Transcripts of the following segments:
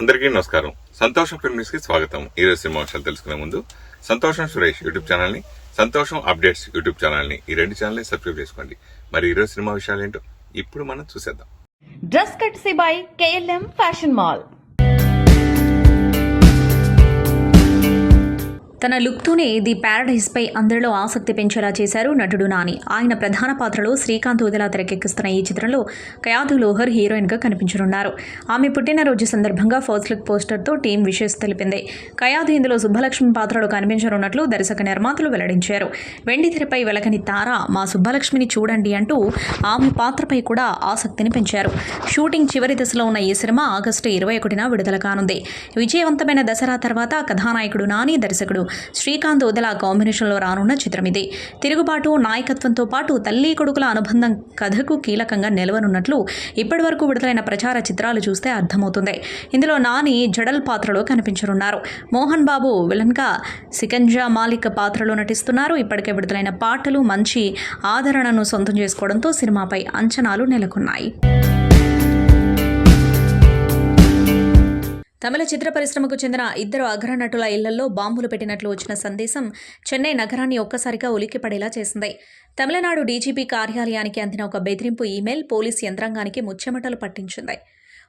అందరికీ నమస్కారం. సంతోషం ఫిల్మ్ న్యూస్ కి స్వాగతం. ఈరోజు సినిమా విషయాలు తెలుసుకునే ముందు సంతోషం సురేష్ యూట్యూబ్ ఛానల్ ని, సంతోషం అప్డేట్స్ యూట్యూబ్ ఛానల్ ని, ఈ రెండు ఛానల్ ని సబ్స్క్రైబ్ చేసుకోండి. మరి ఈరోజు సినిమా విషయాలు ఏంటో ఇప్పుడు మనం చూసేద్దాం. Dress కట్సీ by KLM fashion mall. తన లుక్తోనే ది ప్యారడైజ్ పై అందరిలో ఆసక్తి పెంచేలా చేశారు నటుడు నాని. ఆయన ప్రధాన పాత్రలో శ్రీకాంత్ ఊదెలా తెరకెక్కిస్తున్న ఈ చిత్రంలో కయాదు లోహర్ హీరోయిన్గా కనిపించనున్నారు. ఆమె పుట్టినరోజు సందర్భంగా ఫస్ట్ లుక్ పోస్టర్తో టీం విషెస్ తెలిపింది. కయాదు ఇందులో సుబ్బలక్ష్మి పాత్రలో కనిపించనున్నట్లు దర్శక నిర్మాతలు వెల్లడించారు. వెండి తెరపై వెలగని తార మా సుబ్బలక్ష్మిని చూడండి అంటూ ఆమె పాత్రపై కూడా ఆసక్తిని పెంచారు. షూటింగ్ చివరి దశలో ఉన్న ఈ సినిమా ఆగస్టు 21న విడుదల కానుంది. విజయవంతమైన దసరా తర్వాత కథానాయకుడు నాని, దర్శకుడు శ్రీకాంత్ ఊదెలా కాంబినేషన్లో రానున్న చిత్రం ఇది. తిరుగుబాటు, నాయకత్వంతో పాటు తల్లి కొడుకుల అనుబంధం కథకు కీలకంగా నిలవనున్నట్లు ఇప్పటివరకు విడుదలైన ప్రచార చిత్రాలు చూస్తే అర్థమవుతుంది. ఇందులో నాని జడల్ పాత్రలో కనిపించనున్నారు. మోహన్ బాబు విలన్గా సికంజా మాలిక్ పాత్రలో నటిస్తున్నారు. ఇప్పటికే విడుదలైన పాటలు మంచి ఆదరణను సొంతం చేసుకోవడంతో సినిమాపై అంచనాలు నెలకొన్నాయి. తమిళ చిత్ర పరిశ్రమకు చెందిన ఇద్దరు అగ్రనటుల ఇళ్లలో బాంబులు పెట్టినట్లు వచ్చిన సందేశం చెన్నై నగరాన్ని ఒక్కసారిగా ఉలిక్కిపడేలా చేసింది. తమిళనాడు డీజీపీ కార్యాలయానికి అందిన ఒక బెదిరింపు ఈమెయిల్ పోలీసు యంత్రాంగానికి ముచ్చెమటలు పట్టించింది.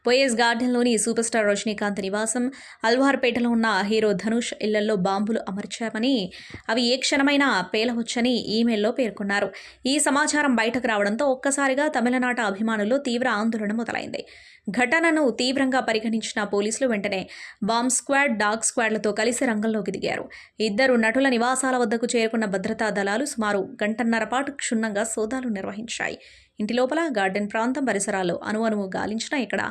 పోయస్ గార్డెన్లోని సూపర్ స్టార్ రజనీకాంత్ నివాసం, అల్వార్పేటలో ఉన్న హీరో ధనుష్ ఇళ్లలో బాంబులు అమర్చామని, అవి ఏ క్షణమైనా పేలవచ్చని ఈమెయిల్లో పేర్కొన్నారు. ఈ సమాచారం బయటకు రావడంతో ఒక్కసారిగా తమిళనాట అభిమానుల్లో తీవ్ర ఆందోళన మొదలైంది. ఘటనను తీవ్రంగా పరిగణించిన పోలీసులు వెంటనే బాంబ్ స్క్వాడ్, డాగ్ స్క్వాడ్లతో కలిసి రంగంలోకి దిగారు. ఇద్దరు నటుల నివాసాల వద్దకు చేరుకున్న భద్రతా దళాలు సుమారు గంటన్నర పాటు క్షుణ్ణంగా సోదాలు నిర్వహించాయి. ఇంటి లోపల, గార్డెన్ ప్రాంతం పరిసరాల్లో అణువణువు గాలించినా ఇక్కడ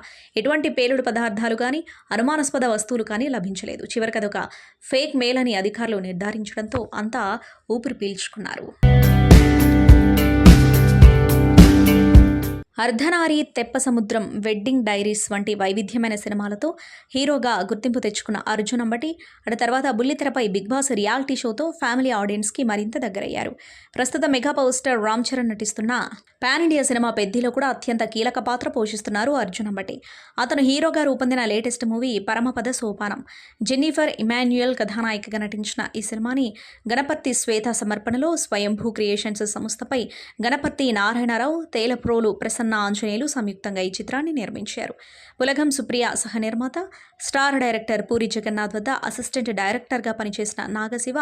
ఎటువంటి పేలుడు పదార్థాలు కానీ, అనుమానాస్పద వస్తువులు కానీ లభించలేదు. చివరికి అదొక ఫేక్ మెయిల్ అని అధికారులు నిర్ధారించడంతో అంతా ఊపిరి పీల్చుకున్నారు. అర్ధనారి, తెప్ప సముద్రం, వెడ్డింగ్ డైరీస్ వంటి వైవిధ్యమైన సినిమాలతో హీరోగా గుర్తింపు తెచ్చుకున్న అర్జున్ అంబటి ఆ తర్వాత బుల్లితెరపై బిగ్ బాస్ రియాలిటీ షోతో ఫ్యామిలీ ఆడియన్స్కి మరింత దగ్గరయ్యారు. ప్రస్తుత mega power star Ram Charan నటిస్తున్న పాన్ ఇండియా సినిమా పెద్దిలో కూడా అత్యంత కీలక పాత్ర పోషిస్తున్నారు అర్జున్ అంబటి. అతను హీరోగా రూపొందిన లేటెస్ట్ మూవీ పరమపద సోపానం. జెన్నిఫర్ ఇమాన్యుయల్ కథానాయికగా నటించిన ఈ సినిమాని గణపతి శ్వేత సమర్పణలో స్వయంభూ క్రియేషన్స్ సంస్థపై గణపతి నారాయణరావు, తేలప్రోలు ప్రసన్న ఆంజనేయులు సంయుక్తంగా ఈ చిత్రాన్ని నిర్మించారు. ఉలగం సుప్రియ సహ నిర్మాత, స్టార్ డైరెక్టర్ పూరి జగన్నాథ్ వద్ద అసిస్టెంట్ డైరెక్టర్గా పనిచేసిన నాగశివ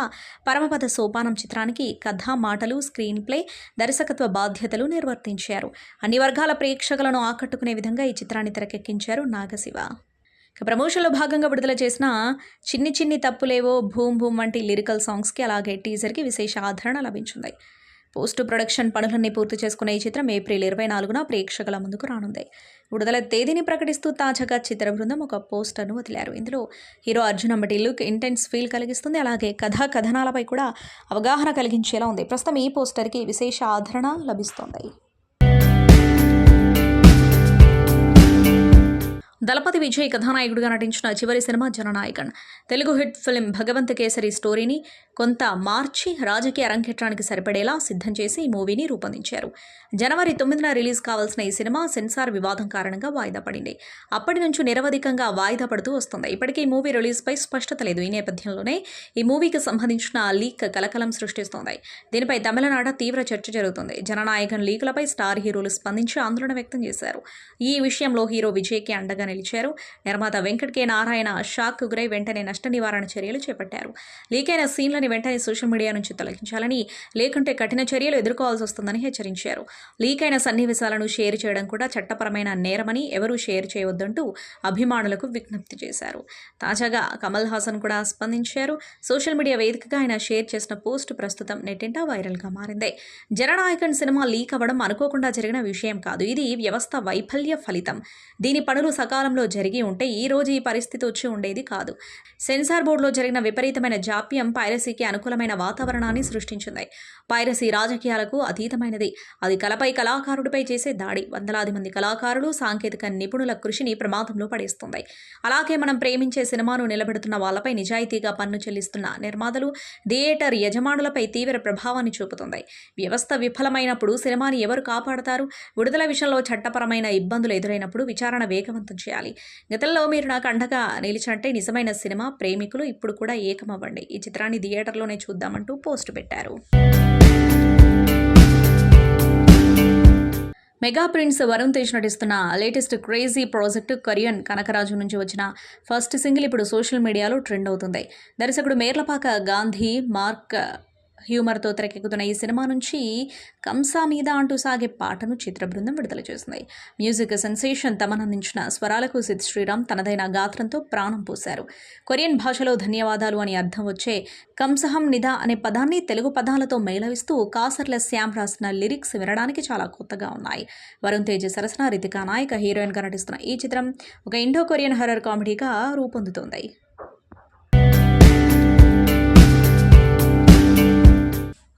పరమపద సోపానం చిత్రానికి కథ, మాటలు, స్క్రీన్ ప్లే, దర్శకత్వ బాధ్యతలు నిర్వర్తించారు. అన్ని వర్గాల ప్రేక్షకులను ఆకట్టుకునే విధంగా ఈ చిత్రాన్ని తెరకెక్కించారు నాగశివ. ప్రమోషన్లో భాగంగా విడుదల చేసిన చిన్ని చిన్ని తప్పులేవో, భూమ్ భూమ్ వంటి లిరికల్ సాంగ్స్కి అలాగే టీజర్కి విశేష ఆదరణ లభించింది. పోస్ట్ ప్రొడక్షన్ పనులన్నీ పూర్తి చేసుకున్న ఈ చిత్రం ఏప్రిల్ 24న ప్రేక్షకుల ముందుకు రానుంది. విడుదల తేదీని ప్రకటిస్తూ తాజాగా చిత్ర బృందం ఒక పోస్టర్ను వదిలారు. ఇందులో hero Arjun Ambati look intense feel కలిగిస్తుంది. అలాగే కథనాలపై కూడా అవగాహన కలిగించేలా ఉంది. ప్రస్తుతం ఈ పోస్టర్కి విశేష ఆదరణ లభిస్తోంది. దళపతి విజయ్ కథానాయకుడిగా నటించిన చివరి సినిమా జననాయకన్. తెలుగు హిట్ ఫిల్మ్ భగవంత్ కేసరి స్టోరీని కొంత మార్చి రాజకీయ అరంగేట్రానికి సరిపడేలా సిద్ధం చేసి ఈ మూవీని రూపొందించారు. జనవరి 9న రిలీజ్ కావాల్సిన ఈ సినిమా సెన్సార్ వివాదం కారణంగా వాయిదా పడింది. అప్పటి నుంచి నిరవధికంగా వాయిదా పడుతూ వస్తుంది. ఇప్పటికీ ఈ మూవీ రిలీజ్పై స్పష్టత లేదు. ఈ నేపథ్యంలోనే ఈ మూవీకి సంబంధించిన లీక్ కలకలం సృష్టిస్తోంది. దీనిపై తమిళనాట తీవ్ర చర్చ జరుగుతుంది. జననాయకన్ లీకులపై స్టార్ హీరోలు స్పందించి ఆందోళన వ్యక్తం చేశారు. ఈ విషయంలో హీరో విజయ్కి అండగా నిలిచారు. నిర్మాత వెంకట్ కె నారాయణ షాక్ గురై వెంటనే నష్ట నివారణ చర్యలు చేపట్టారు. లీకైన సీన్లని వెంటనే సోషల్ మీడియా నుంచి తొలగించాలని, లేకుంటే కఠిన చర్యలు ఎదుర్కోవాల్సి వస్తుందని హెచ్చరించారు. లీకైన సన్నివేశాలను షేర్ చేయడం కూడా చట్టపరమైన నేరమని, ఎవరూ షేర్ చేయవద్దంటూ అభిమానులకు విజ్ఞప్తి చేశారు. తాజాగా కమల్ హాసన్ కూడా స్పందించారు. సోషల్ మీడియా వేదికగా ఆయన షేర్ చేసిన పోస్ట్ ప్రస్తుతం నెట్టింట వైరల్గా మారింది. జననాయకన్ సినిమా లీక్ అవ్వడం అనుకోకుండా జరిగిన విషయం కాదు. ఇది వ్యవస్థ వైఫల్య ఫలితం. దీని పనులు సకాలంలో జరిగి ఉంటే ఈ రోజు ఈ పరిస్థితి వచ్చి ఉండేది కాదు. సెన్సార్ బోర్డులో జరిగిన విపరీతమైన జాప్యం పైరసీకి అనుకూలమైన వాతావరణాన్ని సృష్టించింది. పైరసీ రాజకీయాలకు అతీతమైనది. అది కళపై, కళాకారుడిపై చేసే దాడి. వందలాది మంది కళాకారులు, సాంకేతిక నిపుణుల కృషిని ప్రమాదంలో పడేస్తుంది. అలాగే మనం ప్రేమించే సినిమాను నిలబెడుతున్న వాళ్ళపై, నిజాయితీగా పన్ను చెల్లిస్తున్న నిర్మాతలు, థియేటర్ యజమానులపై తీవ్ర ప్రభావాన్ని చూపుతుంది. వ్యవస్థ విఫలమైనప్పుడు సినిమాని ఎవరు కాపాడతారు? విడుదల విషయంలో చట్టపరమైన ఇబ్బందులు ఎదురైనప్పుడు విచారణ వేగవంతం చేయాలి. గతంలో మీరు నాకు అండగా నిలిచినట్టే నిజమైన సినిమా ప్రేమికులు ఇప్పుడు కూడా ఏకమవ్వండి. ఈ చిత్రాన్ని థియేటర్లోనే చూద్దామంటూ పోస్ట్ పెట్టారు. మెగా ప్రిన్స్ వరుణ్ తేజ్ నటిస్తున్న latest crazy project Korean Kanakaraju నుంచి వచ్చిన ఫస్ట్ సింగిల్ ఇప్పుడు సోషల్ మీడియాలో ట్రెండ్ అవుతుంది. దర్శకుడు మేర్లపాక గాంధీ మార్క్ హ్యూమర్తో తెరకెక్కుతున్న ఈ సినిమా నుంచి కంసా మీద అంటూ సాగే పాటను చిత్ర బృందం విడుదల చేసింది. మ్యూజిక్ సెన్సేషన్ తమన్ అందించిన స్వరాలకు సిద్ శ్రీరామ్ తనదైన గాత్రంతో ప్రాణం పోశారు. కొరియన్ భాషలో ధన్యవాదాలు అని అర్థం వచ్చే కంసహం నిదా అనే పదాన్ని తెలుగు పదాలతో మేళవిస్తూ కాసర్ల శ్యామ్ రాసిన లిరిక్స్ వినడానికి చాలా కొత్తగా ఉన్నాయి. వరుణ్ తేజ్ సరసన రితికా నాయక్ హీరోయిన్గా నటిస్తున్న ఈ చిత్రం ఒక ఇండో కొరియన్ హర్రర్ కామెడీగా రూపొందుతోంది.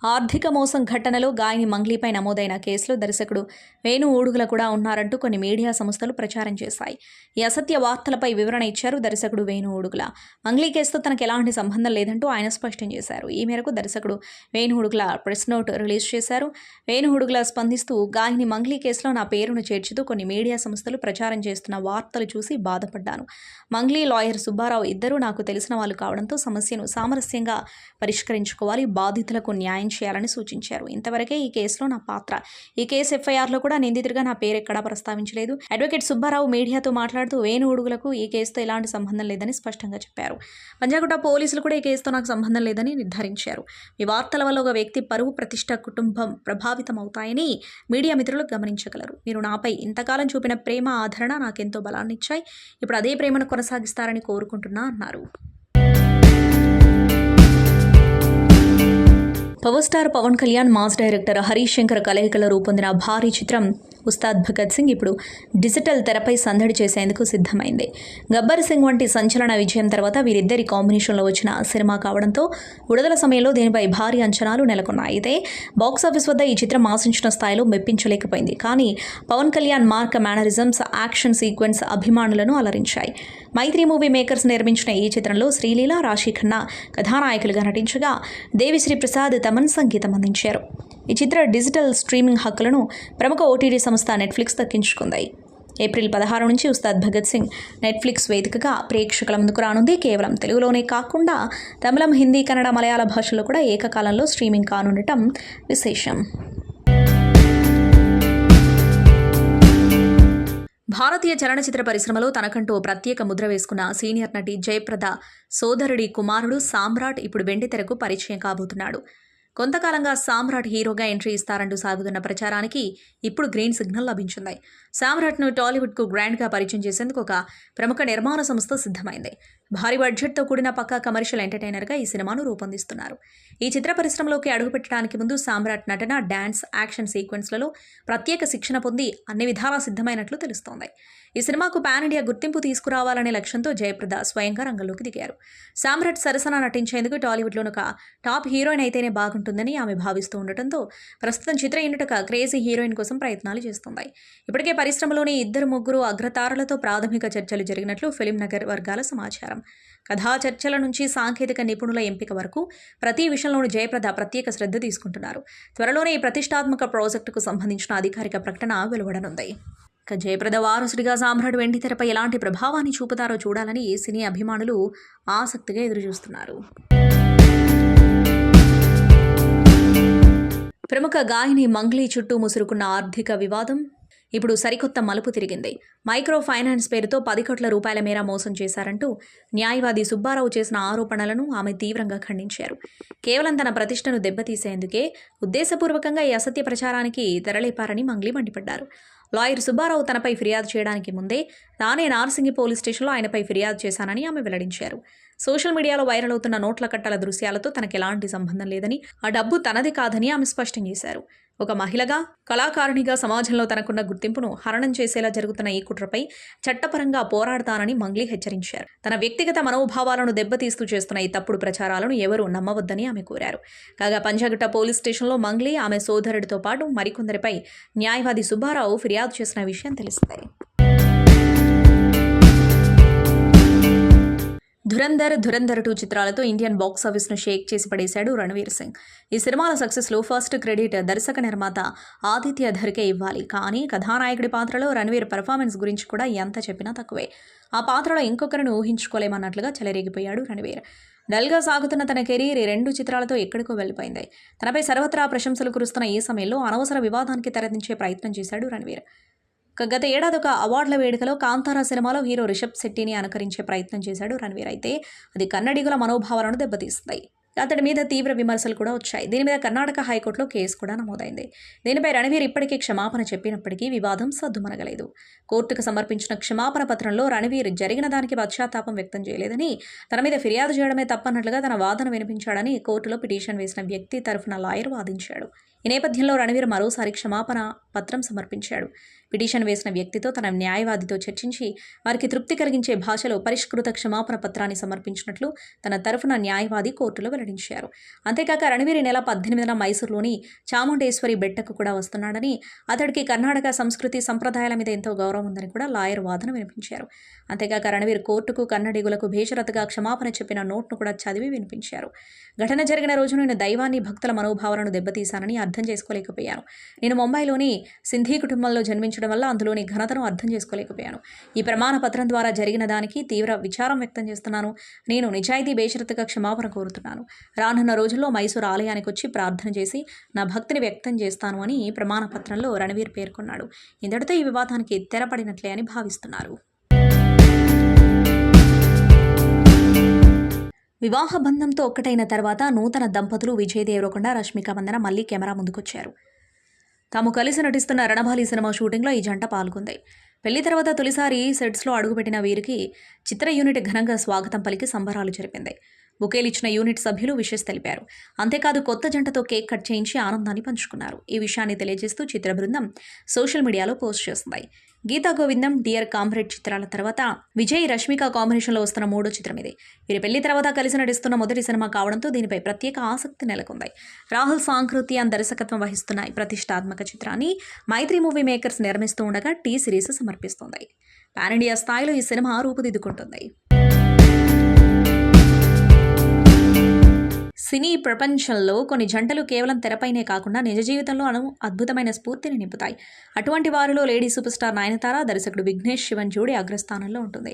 ఆర్థిక మోసం ఘటనలో గాయని మంగ్లీపై నమోదైన కేసులో దర్శకుడు వేణు ఊడుగుల కూడా ఉన్నారంటూ కొన్ని మీడియా సంస్థలు ప్రచారం చేశాయి. ఈ అసత్య వార్తలపై వివరణ ఇచ్చారు దర్శకుడు వేణు ఊడుగుల. మంగ్లీ కేసుతో తనకు ఎలాంటి సంబంధం లేదంటూ ఆయన స్పష్టం చేశారు. ఈ మేరకు దర్శకుడు Venu Udugula press note release చేశారు. వేణు ఊడుగుల స్పందిస్తూ గాయని మంగ్లీ కేసులో నా పేరును చేర్చుతూ కొన్ని మీడియా సంస్థలు ప్రచారం చేస్తున్న వార్తలు చూసి బాధపడ్డాను. మంగ్లీ లాయర్ సుబ్బారావు ఇద్దరూ నాకు తెలిసిన వాళ్ళు కావడంతో సమస్యను సామరస్యంగా పరిష్కరించుకోవాలి, బాధితులకు న్యాయం చేయాలని సూచించారు. ఇంతవరకే ఈ కేసులో నా పాత్ర. ఈ కేసు ఎఫ్ఐఆర్లో కూడా నిందితుడిగా నా పేరు ఎక్కడా ప్రస్తావించలేదు. అడ్వకేట్ సుబ్బారావు మీడియాతో మాట్లాడుతూ వేణు ఊడుగులకు ఈ కేసుతో ఎలాంటి సంబంధం లేదని స్పష్టంగా చెప్పారు. పంజాగుట్ట పోలీసులు కూడా ఈ కేసుతో నాకు సంబంధం లేదని నిర్ధారించారు. ఈ వార్తల వల్ల ఒక వ్యక్తి పరువు, ప్రతిష్ట, కుటుంబం ప్రభావితమవుతాయని మీడియా మిత్రులు గమనించగలరు. మీరు నాపై ఇంతకాలం చూపిన ప్రేమ, ఆదరణ నాకెంతో బలాన్నిచ్చాయి. ఇప్పుడు అదే ప్రేమను కొనసాగిస్తారని కోరుకుంటున్నా అన్నారు. Power star Pavan Kalyan, mass director Harish Shankar కలయికలో రూపొందిన భారీ చిత్రం ఉస్తాద్ భగత్ సింగ్ ఇప్పుడు డిజిటల్ తెరపై సందడి చేసేందుకు సిద్ధమైంది. గబ్బర్ సింగ్ వంటి సంచలన విజయం తర్వాత వీరిద్దరి కాంబినేషన్లో వచ్చిన సినిమా కావడంతో విడుదల సమయంలో దీనిపై భారీ అంచనాలు నెలకొన్నాయి. అయితే బాక్సాఫీస్ వద్ద ఈ చిత్రం ఆశించిన స్థాయిలో మెప్పించలేకపోయింది. కానీ Pavan Kalyan mark mannerisms, action sequence అభిమానులను అలరించాయి. మైత్రి మూవీ మేకర్స్ నిర్మించిన ఈ చిత్రంలో శ్రీలీల, రాశి ఖన్నా కథానాయకులుగా నటించగా దేవిశ్రీ ప్రసాద్ తమన్ సంగీతం అందించారు. ఈ చిత్ర డిజిటల్ స్ట్రీమింగ్ హక్కులను ప్రముఖ ఓటీటీ సంస్థ నెట్ఫ్లిక్స్ దక్కించుకుంది. ఏప్రిల్ 16 నుంచి ఉస్తాద్ భగత్ సింగ్ నెట్ఫ్లిక్స్ వేదికగా ప్రేక్షకుల ముందుకు రానుంది. కేవలం తెలుగులోనే కాకుండా తమిళం, హిందీ, కన్నడ, మలయాళ భాషల్లో కూడా ఏకకాలంలో స్ట్రీమింగ్ కానుండటం విశేషం. భారతీయ చలనచిత్ర పరిశ్రమలో తనకంటూ ప్రత్యేక ముద్ర వేసుకున్న సీనియర్ నటి జయప్రద సోదరుడి కుమారుడు సామ్రాట్ ఇప్పుడు వెండితెరకు పరిచయం కాబోతున్నాడు. కొంతకాలంగా సామ్రాట్ హీరోగా ఎంట్రీ ఇస్తారంటూ సాగుతున్న ప్రచారానికి ఇప్పుడు గ్రీన్ సిగ్నల్ లభించింది. సామ్రాట్ను టాలీవుడ్కు గ్రాండ్గా పరిచయం చేసేందుకు ఒక ప్రముఖ నిర్మాణ సంస్థ సిద్ధమైంది. భారీ బడ్జెట్తో కూడిన పక్కా కమర్షియల్ ఎంటర్టైనర్గా ఈ సినిమాను రూపొందిస్తున్నారు. ఈ చిత్ర పరిశ్రమలోకి అడుగుపెట్టడానికి ముందు సామ్రాట్ నటన, డాన్స్, యాక్షన్ సీక్వెన్స్లలో ప్రత్యేక శిక్షణ పొంది అన్ని విధాలా సిద్ధమైనట్లు తెలుస్తోంది. ఈ సినిమాకు పాన్ ఇండియా గుర్తింపు తీసుకురావాలనే లక్ష్యంతో జయప్రద స్వయంగా రంగంలోకి దిగారు. సామ్రాట్ సరసన నటించేందుకు టాలీవుడ్లోని ఒక టాప్ హీరోయిన్ అయితేనే బాగుంటుందని ఆమె భావిస్తూ ఉండటంతో ప్రస్తుతం చిత్ర యూనిట్ ఒక క్రేజీ హీరోయిన్ కోసం ప్రయత్నాలు చేస్తుంది. ఇప్పటికే పరిశ్రమలోని 2-3 అగ్రతారలతో ప్రాథమిక చర్చలు జరిగినట్లు ఫిలిం నగర్ వర్గాల సమాచారం. కథా చర్చల నుంచి సాంకేతిక నిపుణుల ఎంపిక వరకు ప్రతి విషయంలోనూ జయప్రద ప్రత్యేక శ్రద్ధ తీసుకుంటున్నారు. త్వరలోనే ఈ ప్రతిష్టాత్మక ప్రాజెక్టుకు సంబంధించిన అధికారిక ప్రకటన వెలువడనుంది. జయప్రద వారసుడిగా సామ్రాట్ వెండితెరపై ఎలాంటి ప్రభావాన్ని చూపుతారో చూడాలని సినీ అభిమానులు ఆసక్తిగా ఎదురుచూస్తున్నారు. ప్రముఖ గాయని మంగ్లీ చుట్టూ ముసురుకున్న ఆర్థిక వివాదం ఇప్పుడు సరికొత్త మలుపు తిరిగింది. మైక్రో ఫైనాన్స్ పేరుతో 10 కోట్ల రూపాయల మేర మోసం చేశారంటూ న్యాయవాది సుబ్బారావు చేసిన ఆరోపణలను ఆమె తీవ్రంగా ఖండించారు. కేవలం తన ప్రతిష్టను దెబ్బతీసేందుకే ఉద్దేశపూర్వకంగా ఈ అసత్య ప్రచారానికి తెరలేపారని మంగ్లీ మండిపడ్డారు. లాయర్ సుబ్బారావు తనపై ఫిర్యాదు చేయడానికి ముందే తానే నార్సింగి పోలీస్ స్టేషన్లో ఆయనపై ఫిర్యాదు చేశానని ఆమె వెల్లడించారు. సోషల్ మీడియాలో వైరల్ అవుతున్న నోట్ల కట్టల దృశ్యాలతో తనకెలాంటి సంబంధం లేదని, ఆ డబ్బు తనది కాదని ఆమె స్పష్టం చేశారు. ఒక మహిళగా, కళాకారునిగా సమాజంలో తనకున్న గుర్తింపును హరణం చేసేలా జరుగుతున్న ఈ కుట్రపై చట్టపరంగా పోరాడతానని మంగ్లీ హెచ్చరించారు. తన వ్యక్తిగత మనోభావాలను దెబ్బతీస్తూ చేస్తున్న ఈ తప్పుడు ప్రచారాలను ఎవరూ నమ్మవద్దని ఆమె కోరారు. కాగా పంజాగుట్ట పోలీస్ స్టేషన్లో మంగ్లీ, ఆమె సోదరుడితో పాటు మరికొందరిపై న్యాయవాది సుబ్బారావు ఫిర్యాదు చేసిన విషయం తెలిసిందే. ధురంధర్ 2 చిత్రాలతో ఇండియన్ బాక్స్ ఆఫీస్ను షేక్ చేసి పడేశాడు రణవీర్ సింగ్. ఈ సినిమాల సక్సెస్లో ఫస్ట్ క్రెడిట్ దర్శక నిర్మాత ఆదిత్య ధర్కే ఇవ్వాలి. కానీ కథానాయకుడి పాత్రలో రణవీర్ పెర్ఫార్మెన్స్ గురించి కూడా ఎంత చెప్పినా తక్కువే. ఆ పాత్రలో ఇంకొకరిని ఊహించుకోలేమన్నట్లుగా చెలరేగిపోయాడు రణవీర్. డల్గా సాగుతున్న తన కెరీర్ 2 చిత్రాలతో ఎక్కడికో వెళ్ళిపోయింది. తనపై సర్వత్రా ప్రశంసలు కురుస్తున్న ఈ సమయంలో అనవసర వివాదానికి తెరదించే ప్రయత్నం చేశాడు రణవీర్. గత ఏడాది ఒక అవార్డుల వేడుకలో కాంతారా సినిమాలో హీరో రిషబ్ శెట్టిని అనుకరించే ప్రయత్నం చేశాడు రణవీర్. అయితే అది కన్నడిగుల మనోభావాలను దెబ్బతీస్తాయి. అతడి మీద తీవ్ర విమర్శలు కూడా వచ్చాయి. దీని మీద కర్ణాటక హైకోర్టులో కేసు కూడా నమోదైంది. దీనిపై రణవీర్ ఇప్పటికీ క్షమాపణ చెప్పినప్పటికీ వివాదం సద్దుమణగలేదు. కోర్టుకు సమర్పించిన క్షమాపణ పత్రంలో రణవీర్ జరిగిన దానికి పశ్చాత్తాపం వ్యక్తం చేయలేదని, తన మీద ఫిర్యాదు చేయడమే తప్పన్నట్లుగా తన వాదన వినిపించాడని కోర్టులో పిటిషన్ వేసిన వ్యక్తి తరఫున లాయర్ వాదించాడు. ఈ నేపథ్యంలో రణవీర్ మరోసారి క్షమాపణ పత్రం సమర్పించాడు. పిటిషన్ వేసిన వ్యక్తితో తన న్యాయవాదితో చర్చించి వారికి తృప్తి కలిగించే భాషలో పరిష్కృత క్షమాపణ పత్రాన్ని సమర్పించినట్లు తన తరఫున న్యాయవాది కోర్టులో వెల్లడించారు. అంతేకాక రణవీర్ ఈ నెల 18న మైసూరులోని చాముండేశ్వరి బెట్టకు కూడా వస్తున్నాడని, అతడికి కర్ణాటక సంస్కృతి సంప్రదాయాల మీద ఎంతో గౌరవం ఉందని కూడా లాయర్ వాదన వినిపించారు. అంతేకాక రణవీర్ కోర్టుకు కన్నడిగులకు భేషరతుగా క్షమాపణ చెప్పిన నోట్ను కూడా చదివి వినిపించారు. ఘటన జరిగిన రోజు నేను దైవాన్ని, భక్తుల మనోభావాలను దెబ్బతీశానని అర్థం చేసుకోలేకపోయాను. నేను ముంబైలోని సింధీ కుటుంబంలో జన్మించడం వల్ల అందులోని ఘనతను అర్థం చేసుకోలేకపోయాను. ఈ ప్రమాణ పత్రం ద్వారా జరిగిన దానికి తీవ్ర విచారం వ్యక్తం చేస్తున్నాను. నేను నిజాయితీ బేషరతుగా క్షమాపణ కోరుతున్నాను. రానున్న రోజుల్లో మైసూరు ఆలయానికి వచ్చి ప్రార్థన చేసి నా భక్తిని వ్యక్తం చేస్తాను అని ప్రమాణ పత్రంలో రణవీర్ పేర్కొన్నాడు. ఇంతటితో ఈ వివాదానికి తెరపడినట్లే అని భావిస్తున్నారు. వివాహ బంధంతో ఒక్కటైన తర్వాత నూతన దంపతులు విజయ్ దేవరకొండ, రష్మిక మందన మళ్లీ కెమెరా ముందుకొచ్చారు. తాము కలిసి నటిస్తున్న రణబాలి సినిమా షూటింగ్లో ఈ జంట పాల్గొంది. పెళ్లి తర్వాత తొలిసారి సెట్స్లో అడుగుపెట్టిన వీరికి చిత్ర యూనిట్ ఘనంగా స్వాగతం పలికి సంబరాలు జరిపింది. బుకేలిచ్చిన యూనిట్ సభ్యులు విషెస్ తెలిపారు. అంతేకాదు కొత్త జంటతో కేక్ కట్ చేయించి ఆనందాన్ని పంచుకున్నారు. ఈ విషయాన్ని తెలియజేస్తూ చిత్ర బృందం సోషల్ మీడియాలో పోస్ట్ చేస్తుంది. గీతా గోవిందం, డియర్ కామ్రేడ్ చిత్రాల తర్వాత విజయ్, రష్మిక కాంబినేషన్లో వస్తున్న 3వ చిత్రం ఇది. వీరి పెళ్లి తర్వాత కలిసి నటిస్తున్న మొదటి సినిమా కావడంతో దీనిపై ప్రత్యేక ఆసక్తి నెలకొంది. రాహుల్ సాంకృత్యాన్ దర్శకత్వం వహిస్తున్న ఈ ప్రతిష్టాత్మక చిత్రాన్ని మైత్రి మూవీ మేకర్స్ నిర్మిస్తూ ఉండగా టీ సిరీస్ సమర్పిస్తుంది. పాన్ ఇండియా స్థాయిలో ఈ సినిమా రూపుదిద్దుకుంటుంది. సినీ ప్రపంచంలో కొన్ని జంటలు కేవలం తెరపైనే కాకుండా నిజ జీవితంలో అద్భుతమైన స్ఫూర్తిని నింపుతాయి. అటువంటి వారిలో లేడీ సూపర్ స్టార్ నయనతార, దర్శకుడు విఘ్నేష్ శివన్ జోడి అగ్రస్థానంలో ఉంటుంది.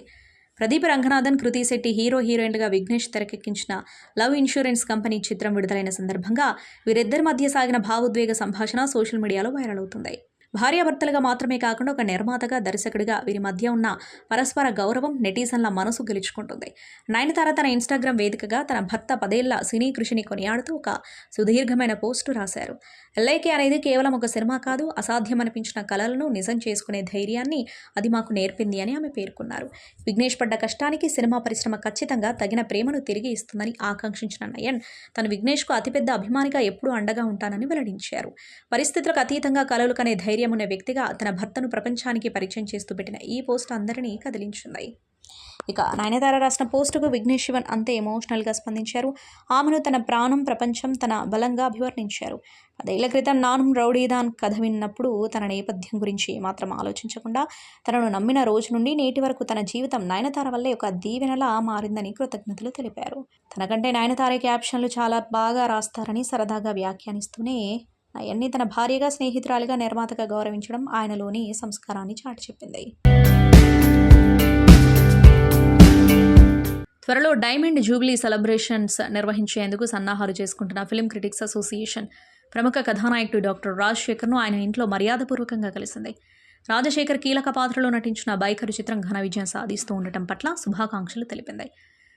ప్రదీప్ రంగనాథన్, కృతి శెట్టి హీరోయిన్లుగా విఘ్నేష్ తెరకెక్కించిన లవ్ ఇన్సూరెన్స్ కంపెనీ చిత్రం విడుదలైన సందర్భంగా వీరిద్దరి మధ్య సాగిన భావోద్వేగ సంభాషణ సోషల్ మీడియాలో వైరల్ అవుతుంది. భార్యాభర్తలుగా మాత్రమే కాకుండా ఒక నిర్మాతగా, దర్శకుడిగా వీరి మధ్య ఉన్న పరస్పర గౌరవం నెటిజన్ల మనసు గెలుచుకుంటుంది. నయనతార తన ఇన్స్టాగ్రామ్ వేదికగా తన భర్త 10 ఏళ్ల సినీ కృషిని కొనియాడుతూ ఒక సుదీర్ఘమైన పోస్టు రాశారు. ఎల్ఐకే అనేది కేవలం ఒక సినిమా కాదు, అసాధ్యమనిపించిన కలలను నిజం చేసుకునే ధైర్యాన్ని అది మాకు నేర్పింది అని ఆమె పేర్కొన్నారు. విఘ్నేష్ పడ్డ కష్టానికి సినిమా పరిశ్రమ ఖచ్చితంగా తగిన ప్రేమను తిరిగి ఇస్తుందని ఆకాంక్షించిన నయన్ తన విఘ్నేష్కు అతిపెద్ద అభిమానిగా ఎప్పుడూ అండగా ఉంటానని వెల్లడించారు. పరిస్థితులకు అతీతంగా కలలు కనే ధైర్యం ఉన్న వ్యక్తిగా తన భర్తను ప్రపంచానికి పరిచయం చేస్తూ పెట్టిన ఈ పోస్ట్ అందరినీ కదిలించింది. ఇక నయనతార రాసిన పోస్టుకు విఘ్నేష్ శివన్ అంతే ఎమోషనల్గా స్పందించారు. ఆమెను తన ప్రాణం, ప్రపంచం, తన బలంగా అభివర్ణించారు. 10 ఏళ్ల క్రితం నానుం రౌడీదాన్ కథ విన్నప్పుడు తన నేపథ్యం గురించి మాత్రం ఆలోచించకుండా తనను నమ్మిన రోజు నుండి నేటి వరకు తన జీవితం నయనతార వల్లే ఒక దీవెనలా మారిందని కృతజ్ఞతలు తెలిపారు. తనకంటే నయనతార క్యాప్షన్లు చాలా బాగా రాస్తారని సరదాగా వ్యాఖ్యానిస్తూనే నయన్ని తన భార్యగా, స్నేహితురాలిగా, నిర్మాతగా గౌరవించడం ఆయనలోని సంస్కారాన్ని చాటి చెప్పింది. త్వరలో డైమండ్ జూబ్లీ సెలబ్రేషన్స్ నిర్వహించేందుకు సన్నాహాలు చేసుకుంటున్న ఫిల్మ్ క్రిటిక్స్ అసోసియేషన్ ప్రముఖ కథానాయకుడు డాక్టర్ రాజశేఖర్ను ఆయన ఇంట్లో మర్యాదపూర్వకంగా కలిసింది. రాజశేఖర్ కీలక పాత్రలో నటించిన బైకరు చిత్రం ఘన విజయం సాధిస్తూ ఉండటం పట్ల శుభాకాంక్షలు తెలిపింది.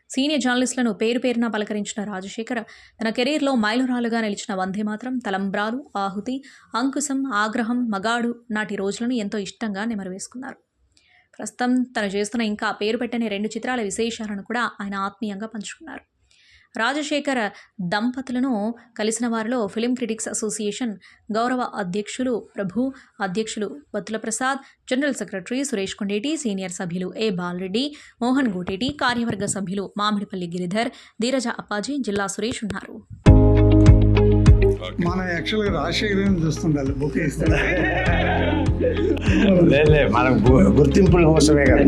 సీనియర్ జర్నలిస్టులను పేరు పేరున పలకరించిన రాజశేఖర్ తన కెరీర్లో మైలురాలుగా నిలిచిన వందేమాతరం, తలంబ్రాలు, ఆహుతి, అంకుశం, ఆగ్రహం, మగాడు నాటి రోజులను ఎంతో ఇష్టంగా నెమరువేసుకున్నారు. ప్రస్తుతం తను చేస్తున్న ఇంకా పేరు పెట్టని 2 చిత్రాల విశేషాలను కూడా ఆయన ఆత్మీయంగా పంచుకున్నారు. రాజశేఖర్ దంపతులను కలిసిన వారిలో ఫిలిం క్రిటిక్స్ అసోసియేషన్ గౌరవ అధ్యక్షులు ప్రభు, అధ్యక్షులు Battula Prasad, general secretary Suresh Kondeti, senior సభ్యులు ఏ బాలరెడ్డి, మోహన్ గోటేటి, కార్యవర్గ సభ్యులు మామిడిపల్లి గిరిధర్, ధీరజ అప్పాజీ, జిల్లా సురేష్ ఉన్నారు. మనం యాక్చువల్గా రాజశేఖర్ చూస్తుండాలి బుక్ ఇస్తాడు మనకు గుర్తింపుల కోసమే కదా.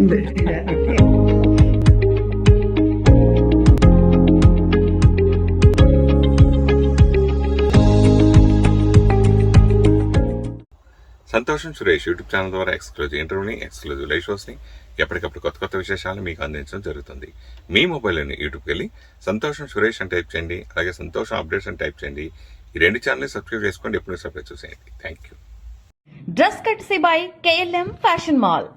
సంతోషం సురేష్ యూట్యూబ్ ఛానల్ ద్వారా ఎక్స్క్లూజివ్ ఇంటర్వ్యూని, ఎక్స్క్లూజివ్ లైవ్ షోస్ని, ఎప్పటికప్పుడు కొత్త కొత్త విశేషాలను మీకు అందించడం జరుగుతుంది. మీ మొబైల్లోని యూట్యూబ్కి వెళ్ళి సంతోషం సురేష్ అని టైప్ చేయండి, అలాగే సంతోషం అప్డేట్స్ అని టైప్ చేయండి. ఈ రెండు ఛానల్ని సబ్స్క్రైబ్ చేసుకోండి, ఎప్పుడు సబ్స్క్రైబ్ చూసేయండి. Thank you. Dress కట్సీ by KLM fashion mall.